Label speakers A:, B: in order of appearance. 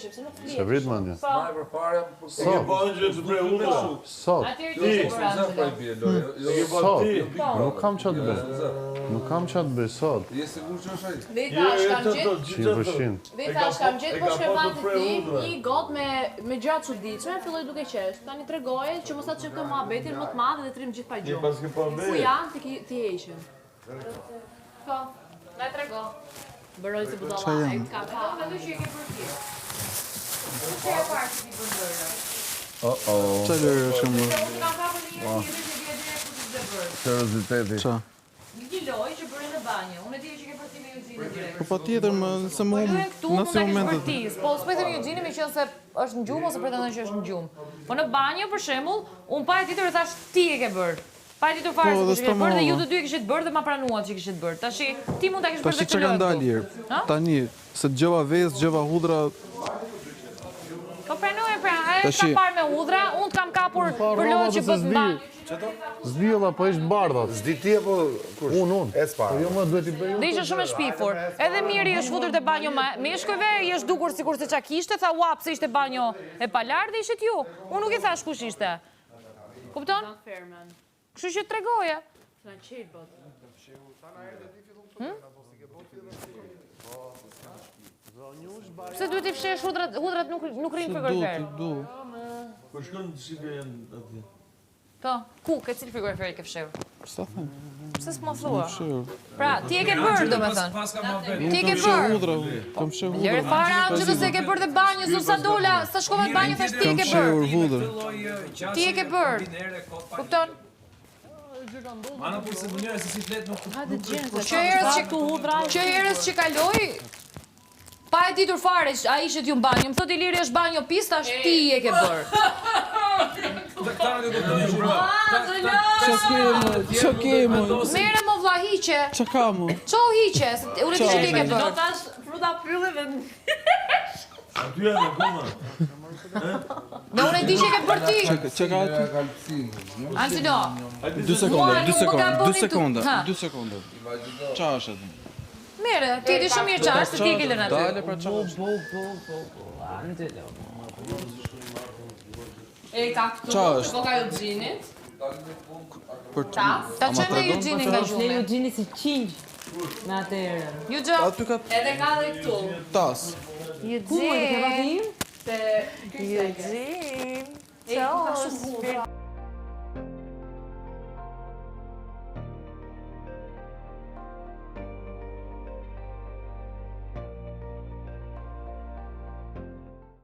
A: ndryshe, pse nuk flihet.
B: Se vrit mendje. Sot. Nuk kam çat bëj. Nuk kam çat bëj sot.
A: Dhe tash kam gjetë.
B: 100%.
A: Dhe tash kam gjetë po shkrevantit tim një got me gjëra çuditshme, filloi duke qesh. Tani tregoje që mos ta çep të muhabetin më të madh dhe trim gjithë pa gjumë. Ku janë ti heqin? Po, na trego. Bëroj si budalla, e ka pa. Mendoj që e ke bërë ti. Çe e parë ti bën lëra.
C: Çfarë lëre është më?
A: Ka kapur një herë që di direkt ku të bërë.
B: Serioziteti.
C: Ça?
A: Një lojë që bëre në banjë. Unë e di që ke bërë ti me Euxinin direkt.
C: Po patjetër më se më
A: Po këtu mund ta kesh
C: momentet.
A: bërë ti. Po s'po them Euxinin me qenë se është në gjumë ose pretendon që është në gjumë. Po në banjë për shembull, unë pa e ditur e thash ti e ke bërë. Pa e ditur fare se kush e ke bërë dhe ju të dy e kishit bërë dhe ma pranuat që kishit bërë. Tashi ti mund ta kesh bërë
C: Tashi
A: dhe
C: çka ka ndalë herë? Tani se dëgjova vezë, dëgjova hudra.
A: Po pranoj pra, ai ka parë me hudra, unë kam kapur për lojë që bës mba.
B: Zbiolla po ish bardhat.
D: Zdi ti apo kush?
B: Unë.
D: Espa.
B: Po jo më duhet i bëj.
A: Dhe ishe shumë e shpifur. Edhe Miri është futur te banjo meshkujve, i është dukur sikur se çka kishte, tha ua pse ishte banjo e palar dhe ishit ju. Unë nuk i thash kush ishte. Kupton? Kështu që tregoje. Pse duhet i fshesh hudrat nuk rrinë frigorifer?
C: Du.
E: Po shkon shikoj janë atje.
A: Po, ku ke cil frigorifer i ke fshehur?
C: Ç'ta them?
A: Pse s'mo thua?
C: Fshehur.
A: Pra, ti e ke bërë domethënë. Ti e ke bërë.
C: Hudra, kam fshehur
A: Lere
C: hudra.
A: fara që të se ke bërë dhe banjës, unë sa dola, sa shkova në banjë thash ti e
C: Kam
A: ke bërë.
C: fshehur hudra.
A: Ti e ke bërë. Kupton?
E: Mana por se mënyra se si flet nuk
A: Që herës që kaloi, pa e ditur fare, a ishet ju në banjo, më thot Iliri është banjo pis, tash ti e ke bërë.
C: Ç'a kemo?
A: Mere mo vlla hiqe,
C: Ç'a ka mu?
A: qo hiqe, unë ti që ti e ke bërë.
E: aty janë goma.
A: Me unë e di që e ke bërë ti.
C: Ç'a ka aty?
A: Anzino,
C: 2 sekonda, 2
A: Mua,
C: sekonda,
A: nuk
C: 2 sekonda,
A: Ha.
C: 2 sekonda. Ç'a është aty?
A: mere, ti di shumë mirë qarë, se ti e ke lënë aty.
C: Dale pra ç'a është?
A: E ka këtu,
C: Qa është?
A: po ka Euxinit.
C: Për
A: Ta
C: Ama
A: qenë me
C: tregon?
A: Euxinin nga gjume.
F: Euxini si qinj në atëherë.
A: Ju gjë,
C: Aty ka
A: edhe ka dhe këtu.
C: tas.
F: Ku e ke patim?
A: Se... Euxin, ciao.